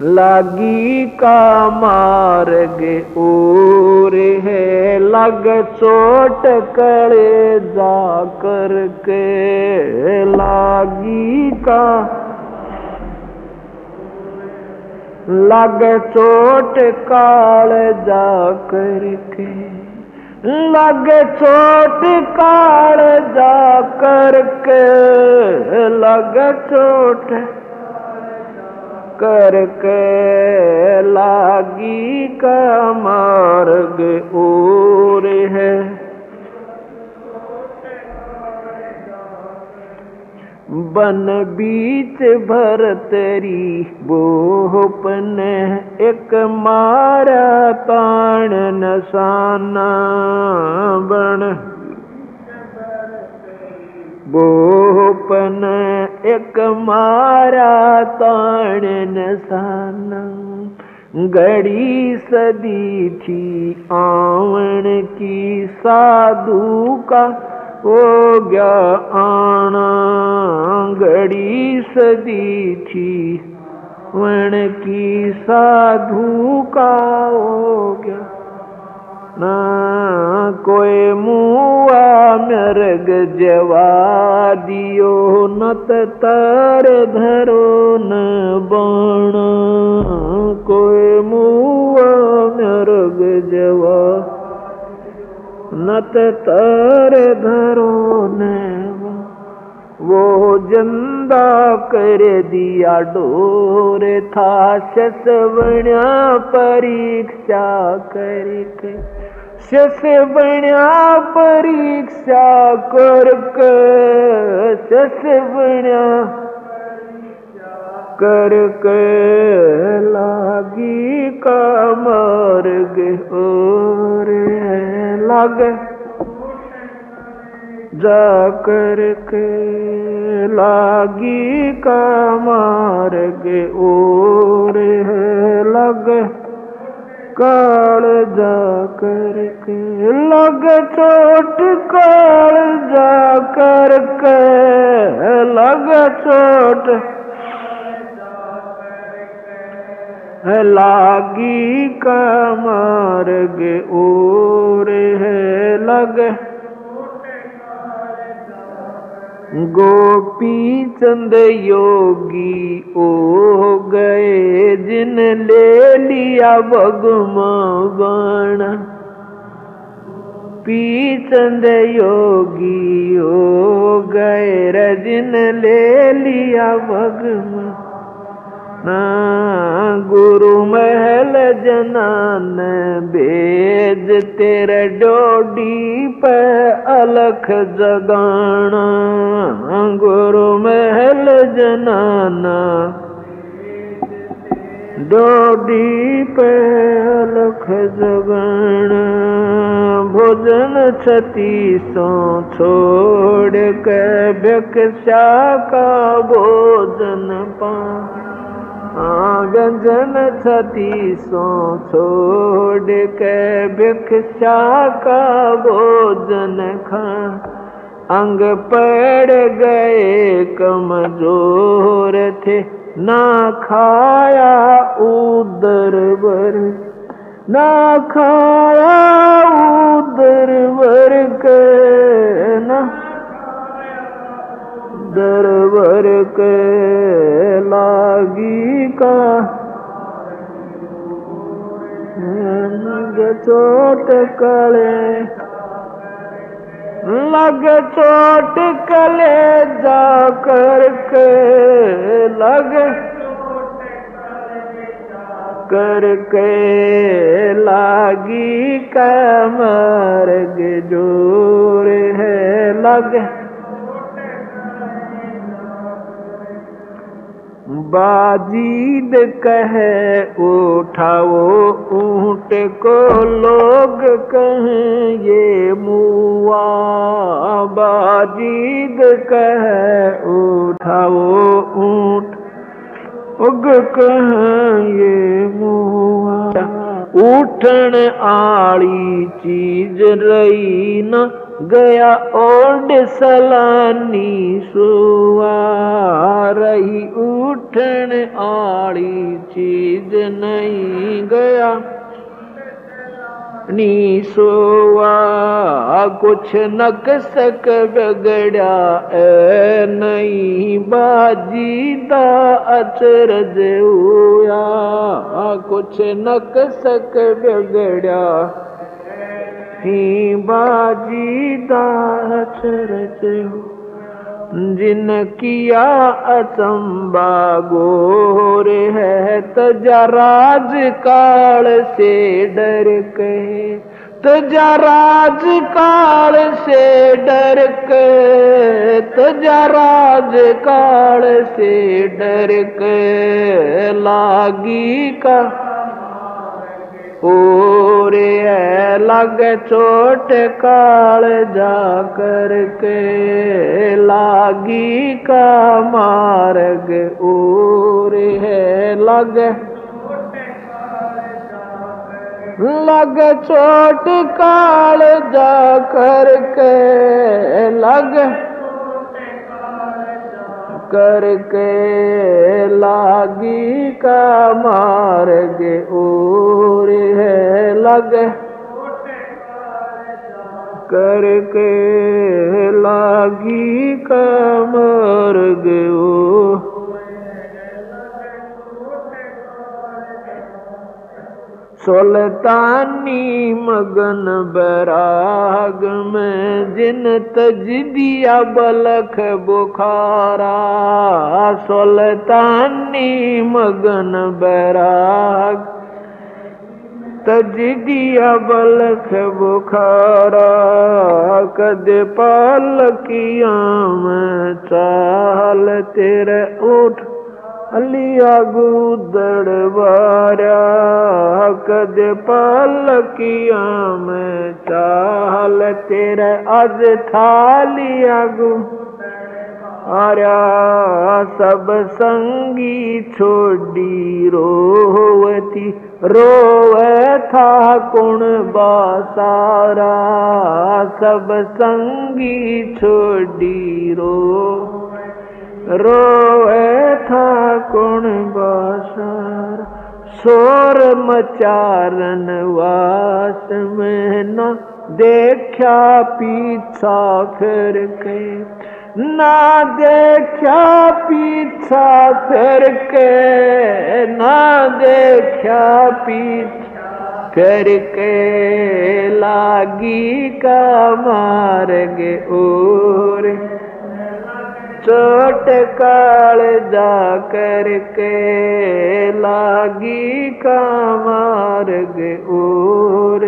लागी का मार्ग और है, लग चोट कड़े जा कर के। लागी का लग चोट काल जा कर के, लग चोट काल जा कर के, लग चोट करके। लागी का मार्ग और है, बन बीच भरतरी बोपन, एक मारा ताण नसाना। बन बोपन एक मारा ताण नसाना। घड़ी सदी थी आवन की, साधु का हो गया आना। घड़ी सदी थी वन की, साधु का हो गया ना। कोई मुआ मृग जवा दियो, नत तर धरो न बाणा। कोई मुआ मृग जवा, नत तर धरो न। वो जंदा कर दिया डोर था, शस बण्या परीक्षा करके। शस बण्या परीक्षा करके, शस बण्या करके। लागी का मार्ग और है, लग जा कर के। लागी का मार्ग और है, लग काल जा कर के। लग चोट काल जा कर के, लग चोट। लागी का मार्ग और है, लग गोपी चंद योगी ओ गए, जिन ले लिया भगमा बाणा। पीचंद योगी हो गए, जिन ले लिया भगमा ना। गुरु महल जनान भेज, तेरे डोडी पे अलख जगाना। गुरु महल जनाना डोडी पे अलख जगाना। भोजन छतीसों छोड़ के, भिक्षा का भोजन पा। व्यंजन छतीसों छोड़ के, भिक्षा का भोजन खा। अंग पड़ गए कमजोर थे, ना खाया उदर भर। ना खाया उदर भर के, ना दर भर के। लागी का लग चोट कले, लग चोट कले जा कर के। लग कर के। लागी का मार्ग जोर है, लग बाजीद कहे उठाओ ऊंट को, लोग कहें ये मुआ। बाजीद कहे उठाओ ऊंट, उग कहें ये मुआ। उठन आली चीज रही न, गया ओढ़ सलानी सुआ रही उठन आड़ी चीज नहीं गया नी सोवा कुछ नक सक बिगड़ा ए नहीं बाजी दा अचरज हुआ कुछ नक सक बिगड़ा ही बाजी दा अचरज जिन किया अचंबा गोर है तजा राज काल से डर के तजा राज काल से डर के तजा राज काल से डर के लागी का ओरे है लग चोट काल जा करके लागी का मार्ग ओरे है लग चोट काल जा करके लग करके लागी का मार्ग और है लग करके लागी का मार्ग ओ सुल्तानी मगन बैराग में जिन तज दिया बलख बुखारा सुल्तानी मगन बैराग तज दिया बलख बुखारा कद पालकिया में चाल तेरे उठ अलिया गुदड़वारा कद पालकिया में चाल तेरे आज थालिया गु आरा सब संगी छोड़ी रोवती रोवे था कुण बासारा सब संगी छोड़ी रोए था कुण बासार शोर मचारन वास में न देखा पीछा फिर के ना देखा पीछा फिर के ना देखा पीछा करके लागी का मार्ग और चोट काल जा करके लागी का मार्ग और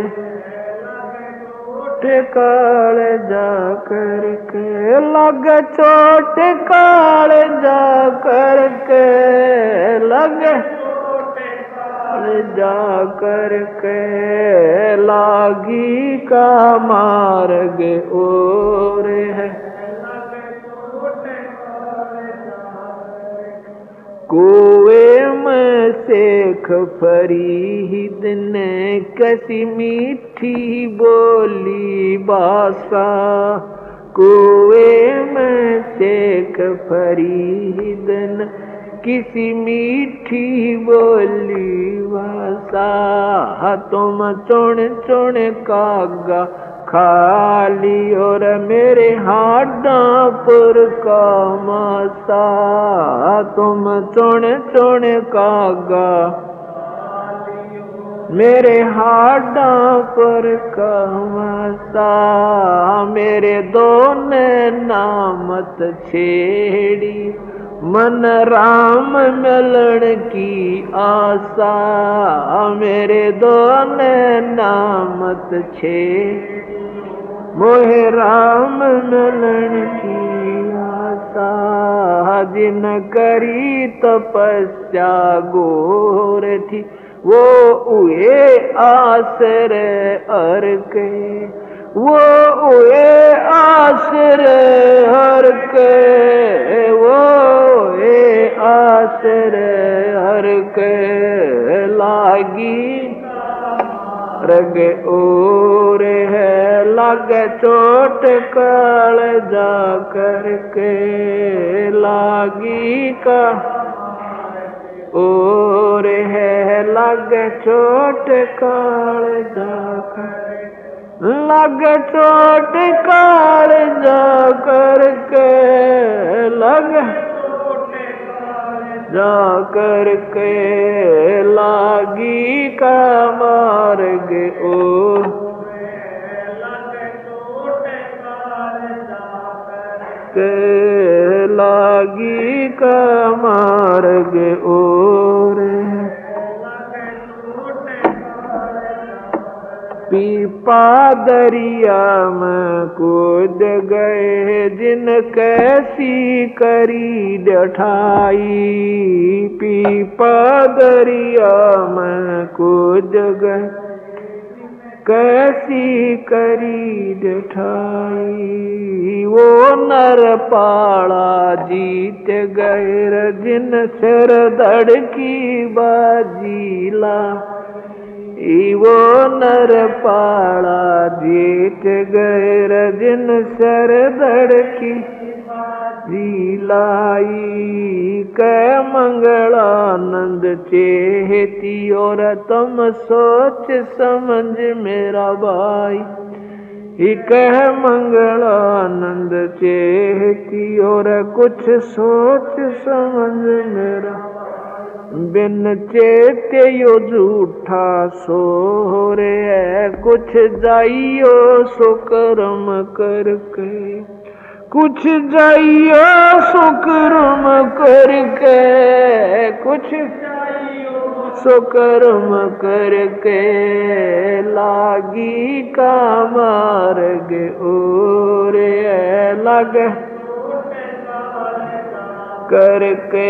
काल जा करके लग चोट काल जा करके लग जा करके लागी का मार्ग और है कुएं में शेख फरीद ने कसी मीठी बोली बासा कुएं में शेख फरीद ने किसी मीठी बोली बासा तुम चुन चुन कागा खाली और मेरे हाडा पर का मासा तुम चुन चुन कागा मेरे हाडा पर का मासा मेरे दोने नामत छेड़ी मन राम मिलन की आशा मेरे दोने नामत छे मोहे राम मिलन की आशा जिन करी तपस्या गोर थी वो उए आसरे अर के वो उए आसरे हर के वो ए आसरे हर के लागी रग और है लागे चोट काल जा करके लागी का और है लागे चोट काल जा लागे चोट काल जा करके लगे जा करके लागी का मार्ग ओ के लागी का मार्ग और पीपा दरिया में कूद गए जिन कैसी करी डठाई पीपा दरिया में कूद गए कैसी करी डठाई वो नर पाड़ा जीत गए जिन सिर धड़ की बाजीला वो नर पाड़ा जीत गए जिन सर धड़ की जिलाई कै मंगलानंद चेहती और तुम सोच समझ मेरा भाई कह मंगलानंद चेहती और कुछ सोच समझ मेरा बिन चेते यो झूठा सो रे है कुछ जाइयो सो कर्म करके कुछ जाइयो सो कर्म करके कुछ सो कर्म करके लागी का मार्ग और लगे करके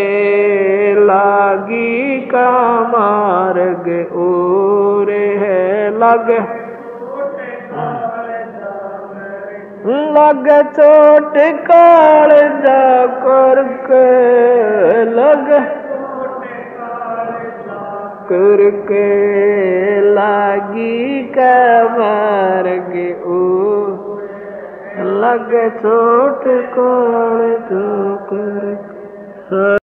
लागी का मार्ग और है लगे लग चोट काल जा करके लगे करके लागी का मार्ग ओ लग चोट काल जा करके